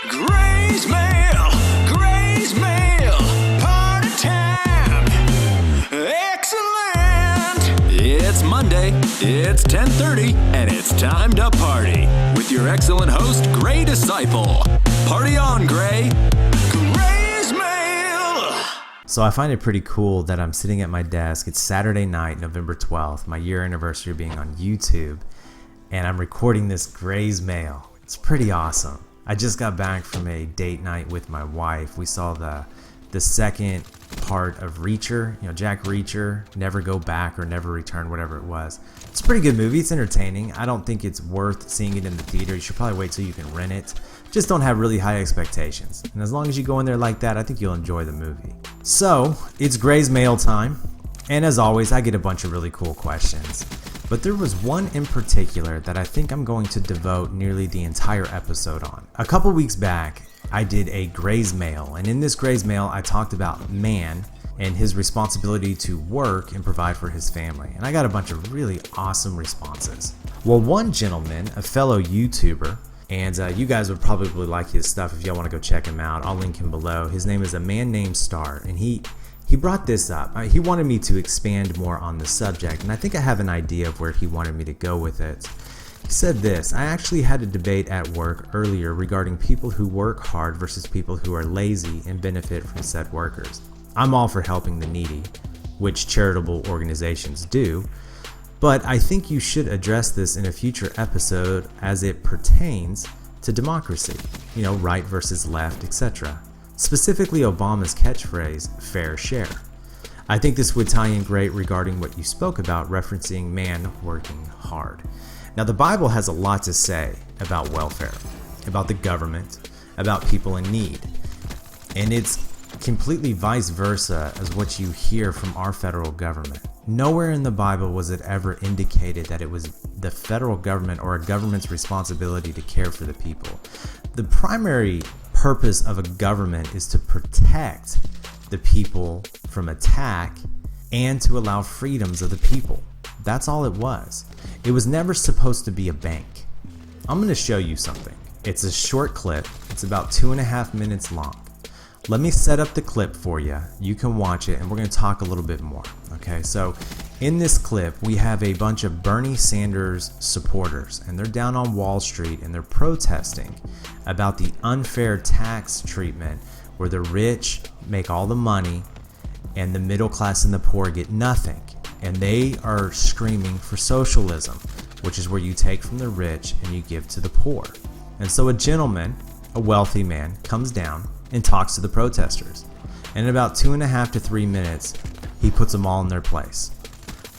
Gray's Mail, party time, excellent. It's Monday, it's 10:30, and it's time to party with your excellent host, Gray Disciple. Party on, Gray. Gray's Mail. So I find it pretty cool that I'm sitting at my desk. It's Saturday night, November 12th, my year anniversary of being on YouTube, and I'm recording this Gray's Mail. It's pretty awesome. I just got back from a date night with my wife. We saw the second part of Reacher, Jack Reacher, Never Go Back or Never Return, whatever it was. It's a pretty good movie. It's entertaining. I don't think it's worth seeing it in the theater. You should probably wait till you can rent it. Just don't have really high expectations. And as long as you go in there like that, I think you'll enjoy the movie. So, it's Gray's Mail time. And as always, I get a bunch of really cool questions. But there was one in particular that I think I'm going to devote nearly the entire episode on. A couple weeks back, I did a Gray's Mail, and in this Gray's Mail, I talked about man and his responsibility to work and provide for his family. And I got a bunch of really awesome responses. Well, one gentleman, a fellow YouTuber, and you guys would probably like his stuff if y'all want to go check him out. I'll link him below. His name is A Man Named Star, and he brought this up. He wanted me to expand more on the subject, and I think I have an idea of where he wanted me to go with it. He said this: I actually had a debate at work earlier regarding people who work hard versus people who are lazy and benefit from said workers. I'm all for helping the needy, which charitable organizations do, but I think you should address this in a future episode as it pertains to democracy, right versus left, etc. Specifically Obama's catchphrase, fair share. I think this would tie in great regarding what you spoke about, referencing man working hard. Now, the Bible has a lot to say about welfare, about the government, about people in need. And it's completely vice versa as what you hear from our federal government. Nowhere in the Bible was it ever indicated that it was the federal government or a government's responsibility to care for the people. The primary purpose of a government is to protect the people from attack and to allow freedoms of the people. That's all it was. It was never supposed to be a bank. I'm going to show you something. It's a short clip. It's about 2.5 minutes long. Let me set up the clip for you. You can watch it and we're going to talk a little bit more. Okay, so in this clip, we have a bunch of Bernie Sanders supporters, and they're down on Wall Street and they're protesting about the unfair tax treatment where the rich make all the money and the middle class and the poor get nothing. And they are screaming for socialism, which is where you take from the rich and you give to the poor. And so a gentleman, a wealthy man, comes down and talks to the protesters. And in about 2.5 to 3 minutes, he puts them all in their place.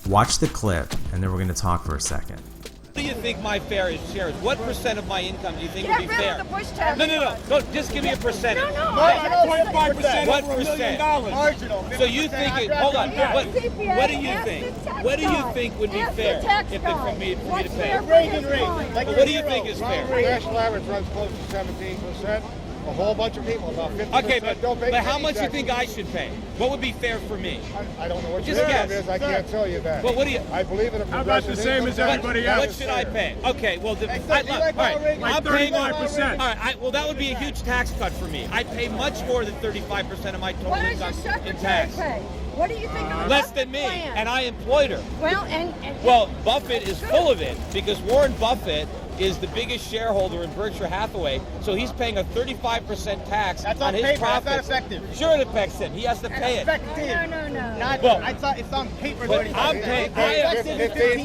Watch the clip, and then we're going to talk for a second. What do you think my fair share is? What percent of my income do you think would be fair? Get rid of the Bush tax. No. Just give me a percentage. No. 0.5%. What percent? Marginal. So you think it? Hold on. What do you think? What do you think would be fair if for me to pay? What do you think is fair? National average runs close to 17%. A whole bunch of people, about 50%. Okay, don't pay but how much do you taxes. think I should pay? What would be fair for me? I don't know what Just your guess. income is. I can't tell you that. Well, what do you? I believe in a How about the same as everybody else? What should I pay? Okay, well, all right, Like I'm paying 35%. All right, well, that would be a huge tax cut for me. I pay much more than 35% of my total What does your income in secretary tax. pay? What do you think of the Less Buffett than me, plan? and I employed her. Well, Buffett is full of it because Warren Buffett is the biggest shareholder in Berkshire Hathaway, so he's paying a 35% tax on his profits. That's not effective. Sure, it affects him. He has to pay it. No. Not, Well, I thought it's on paper. But I'm paying. Effective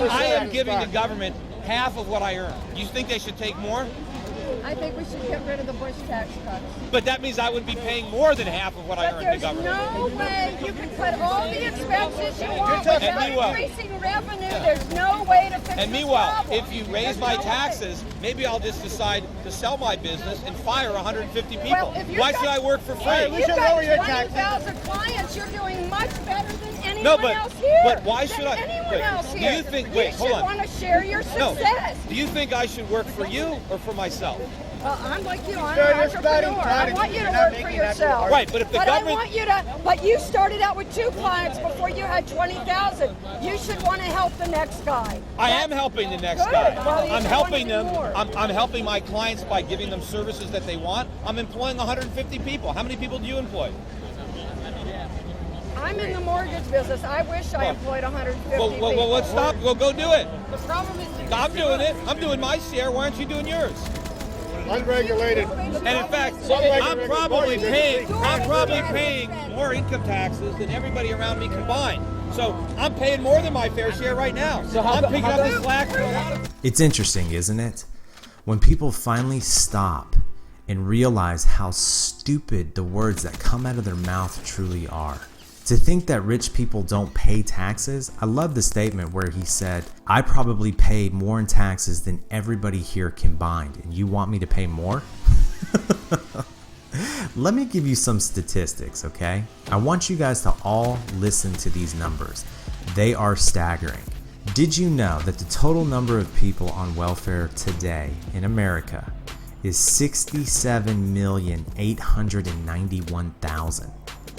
I am 15% giving the stock. government half of what I earn. You think they should take more? I think we should get rid of the Bush tax cuts. But that means I would be paying more than half of what I But earn in the there's government. no way you can cut all the expenses you want And without meanwhile- increasing revenue. There's no way to fix And this meanwhile, problem. if you raise There's my no way. taxes, maybe I'll just decide to sell my business and fire 150 people. Well, if you've Why got- should I work for free? Right, we You've should got lower your taxes. 20,000 clients. You're doing much better than anyone No, but- else here. but why should I- Than anyone wait, else do here. you think- wait, hold on. You should want to share your No. success. Do you think I should work for you or for myself? Well, I'm like you. I'm Sir, an you're studying entrepreneur. I strategy. want you to You're not work for making that yourself. hard. Right, but if the But government- I want you to. But you started out with 2 clients before you had 20,000. You should want to help the next guy. I am helping the next Good. guy. Well, you I'm should helping want to them. do more. I'm helping my clients by giving them services that they want. I'm employing 150 people. How many people do you employ? I'm in the mortgage business. I wish I employed 150 Well, people. let's stop. Well, go do it. The problem is I'm doing it. I'm doing my share. Why aren't you doing yours? Unregulated. And in fact, Somebody I'm can probably regulate it. paying more income taxes than everybody around me combined. So I'm paying more than my fair share right now. So I'm picking up the slack for a lot of. It's interesting, isn't it? When people finally stop and realize how stupid the words that come out of their mouth truly are. To think that rich people don't pay taxes, I love the statement where he said, I probably paid more in taxes than everybody here combined, and you want me to pay more? Let me give you some statistics, okay? I want you guys to all listen to these numbers. They are staggering. Did you know that the total number of people on welfare today in America is 67,891,000?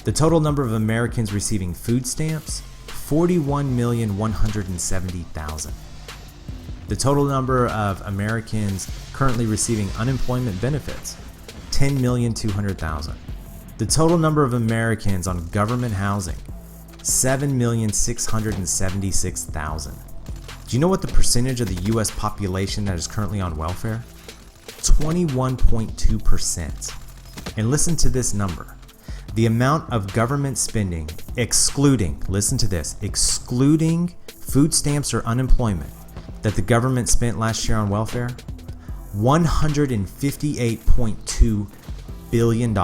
The total number of Americans receiving food stamps, 41,170,000. The total number of Americans currently receiving unemployment benefits, 10,200,000. The total number of Americans on government housing, 7,676,000. Do you know what the percentage of the US population that is currently on welfare? 21.2%. And listen to this number. The amount of government spending excluding, listen to this, excluding food stamps or unemployment that the government spent last year on welfare, $158.2 billion.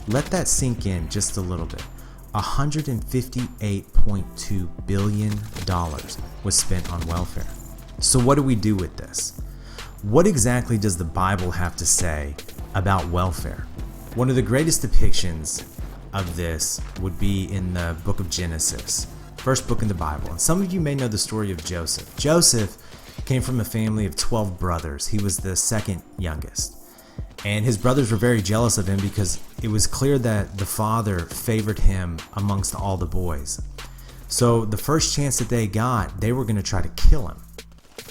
Let that sink in just a little bit. $158.2 billion was spent on welfare. So what do we do with this? What exactly does the Bible have to say about welfare? One of the greatest depictions of this would be in the book of Genesis, first book in the Bible. And some of you may know the story of Joseph. Joseph came from a family of 12 brothers. He was the second youngest. And his brothers were very jealous of him because it was clear that the father favored him amongst all the boys. So the first chance that they got, they were going to try to kill him.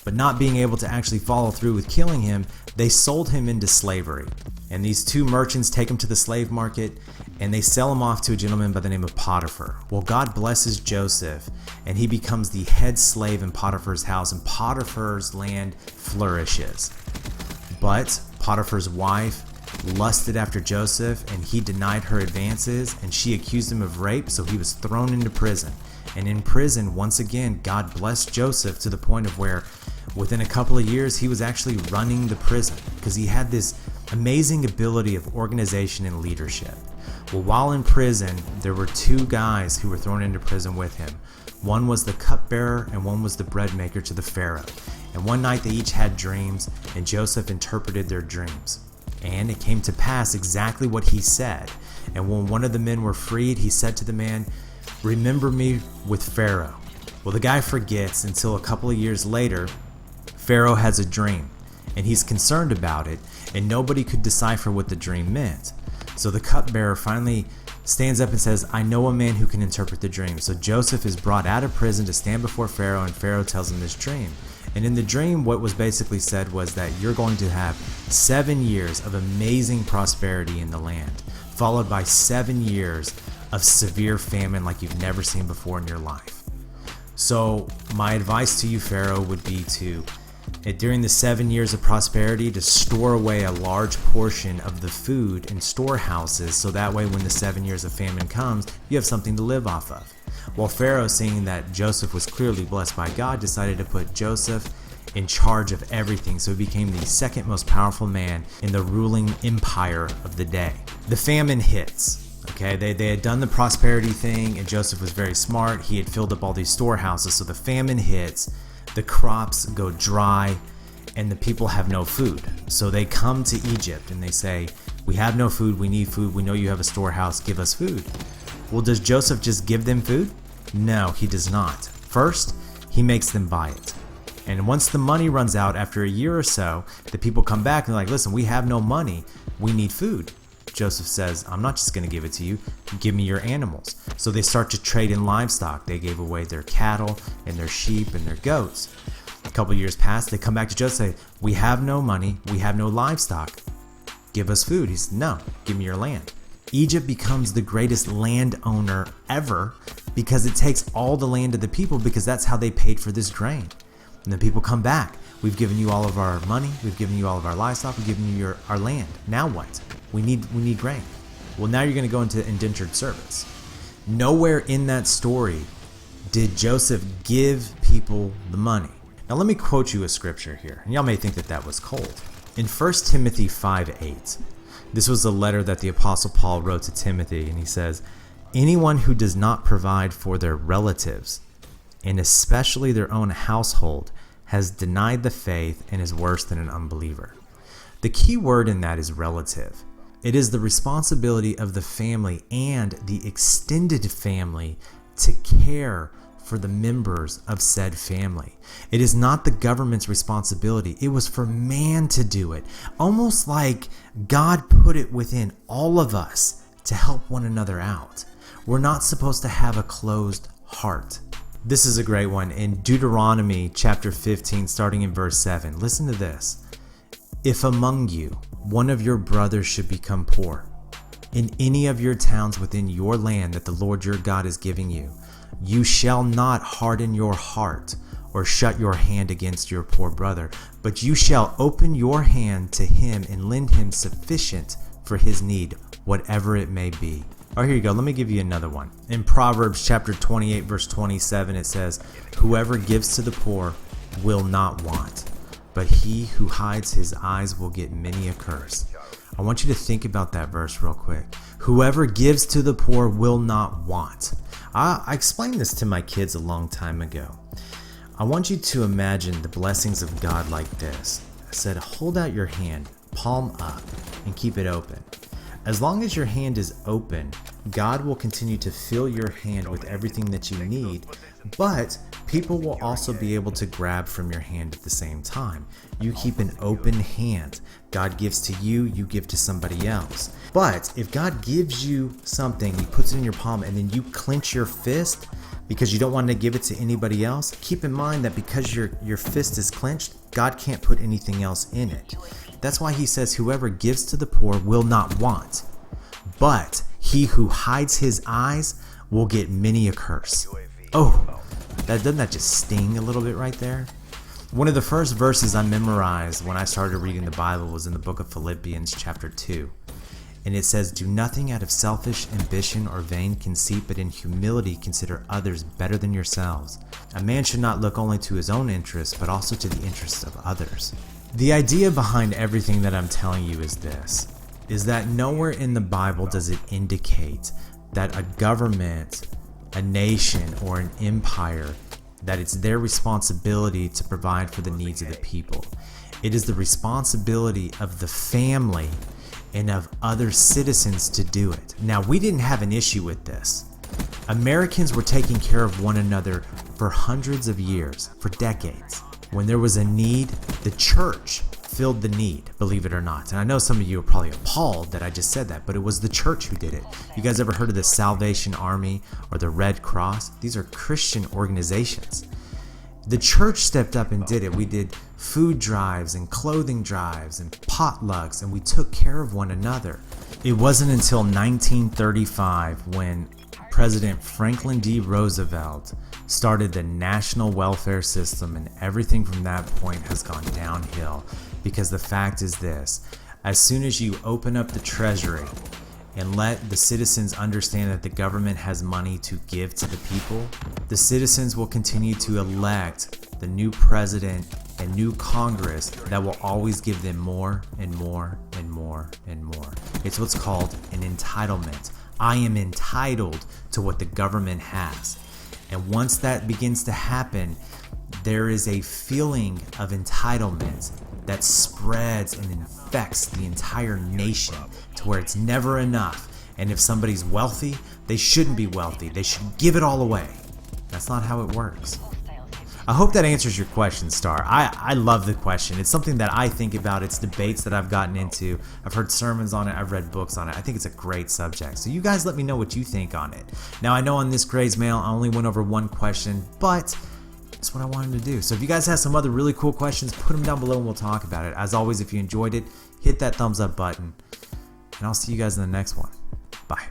But not being able to actually follow through with killing him, they sold him into slavery. And these 2 merchants take him to the slave market and they sell him off to a gentleman by the name of Potiphar. Well, God blesses Joseph and he becomes the head slave in Potiphar's house, and Potiphar's land flourishes. But Potiphar's wife lusted after Joseph and he denied her advances, and she accused him of rape, so he was thrown into prison. And in prison, once again, God blessed Joseph to the point of where within a couple of years he was actually running the prison because he had this amazing ability of organization and leadership. Well, while in prison, there were 2 guys who were thrown into prison with him. One was the cupbearer and one was the bread maker to the Pharaoh. And one night they each had dreams, and Joseph interpreted their dreams. And it came to pass exactly what he said. And when one of the men were freed, he said to the man, "Remember me with Pharaoh." Well, the guy forgets until a couple of years later, Pharaoh has a dream, and he's concerned about it, and nobody could decipher what the dream meant. So the cupbearer finally stands up and says, "I know a man who can interpret the dream." So Joseph is brought out of prison to stand before Pharaoh, and Pharaoh tells him this dream. And in the dream, what was basically said was that you're going to have 7 years of amazing prosperity in the land, followed by 7 years of severe famine like you've never seen before in your life. So my advice to you, Pharaoh, would be to, during the 7 years of prosperity, to store away a large portion of the food in storehouses, so that way when the 7 years of famine comes, you have something to live off of. Well, Pharaoh, seeing that Joseph was clearly blessed by God, decided to put Joseph in charge of everything, so he became the second most powerful man in the ruling empire of the day. The famine hits. Okay, they had done the prosperity thing, and Joseph was very smart. He had filled up all these storehouses, so the famine hits, the crops go dry, and the people have no food. So they come to Egypt and they say, "We have no food, we need food, we know you have a storehouse, give us food." Well, does Joseph just give them food? No, he does not. First, he makes them buy it. And once the money runs out after a year or so, the people come back and they're like, listen, we have no money. We need food. Joseph says, I'm not just going to give it to you. Give me your animals. So they start to trade in livestock. They gave away their cattle and their sheep and their goats. A couple years pass. They come back to Joseph and say, we have no money. We have no livestock. Give us food. He says, no, give me your land. Egypt becomes the greatest landowner ever because it takes all the land of the people, because that's how they paid for this grain. And the people come back. We've given you all of our money. We've given you all of our livestock. We've given you our land. Now what? We need grain. Well, now you're going to go into indentured service. Nowhere in that story did Joseph give people the money. Now let me quote you a scripture here. And y'all may think that was cold. In 1 Timothy 5:8, this was a letter that the Apostle Paul wrote to Timothy, and he says, anyone who does not provide for their relatives, and especially their own household, has denied the faith and is worse than an unbeliever. The key word in that is relative. It is the responsibility of the family and the extended family to care for the members of said family. It is not the government's responsibility. It was for man to do it. Almost like God put it within all of us to help one another out. We're not supposed to have a closed heart. This is a great one. In Deuteronomy chapter 15, starting in verse 7, listen to this. If among you one of your brothers should become poor, in any of your towns within your land that the Lord your God is giving you, you shall not harden your heart or shut your hand against your poor brother, but you shall open your hand to him and lend him sufficient for his need, whatever it may be. Oh, here you go. Let me give you another one. In Proverbs chapter 28, verse 27, it says, whoever gives to the poor will not want, but he who hides his eyes will get many a curse. I want you to think about that verse real quick. Whoever gives to the poor will not want. I explained this to my kids a long time ago. I want you to imagine the blessings of God like this. I said, hold out your hand, palm up, and keep it open. As long as your hand is open, God will continue to fill your hand with everything that you need, but people will also be able to grab from your hand at the same time. You keep an open hand. God gives to you, you give to somebody else. But if God gives you something, he puts it in your palm, and then you clench your fist because you don't want to give it to anybody else, keep in mind that because your fist is clenched, God can't put anything else in it. That's why he says whoever gives to the poor will not want, but he who hides his eyes will get many a curse. Oh, doesn't that just sting a little bit right there? One of the first verses I memorized when I started reading the Bible was in the book of Philippians chapter 2. And it says, do nothing out of selfish ambition or vain conceit, but in humility consider others better than yourselves. A man should not look only to his own interests, but also to the interests of others. The idea behind everything that I'm telling you is this, is that nowhere in the Bible does it indicate that a government, a nation, or an empire, that it's their responsibility to provide for the needs of the people. It is the responsibility of the family and of other citizens to do it. Now, we didn't have an issue with this. Americans were taking care of one another for hundreds of years, for decades. When there was a need, the church filled the need, believe it or not. And I know some of you are probably appalled that I just said that, but it was the church who did it. You guys ever heard of the Salvation Army or the Red Cross? These are Christian organizations. The church stepped up and did it. We did food drives and clothing drives and potlucks, and we took care of one another. It wasn't until 1935 when President Franklin D. Roosevelt started the national welfare system, and everything from that point has gone downhill. Because the fact is this, as soon as you open up the treasury and let the citizens understand that the government has money to give to the people, the citizens will continue to elect the new president and new Congress that will always give them more and more and more and more. It's what's called an entitlement. I am entitled to what the government has. And once that begins to happen, there is a feeling of entitlement that spreads and infects the entire nation to where it's never enough. And if somebody's wealthy, they shouldn't be wealthy. They should give it all away. That's not how it works. I hope that answers your question, Star. I love the question. It's something that I think about. It's debates that I've gotten into. I've heard sermons on it. I've read books on it. I think it's a great subject. So you guys let me know what you think on it. Now, I know on this Gray's Mail, I only went over one question, but that's what I wanted to do. So if you guys have some other really cool questions, put them down below and we'll talk about it. As always, if you enjoyed it, hit that thumbs up button. And I'll see you guys in the next one. Bye.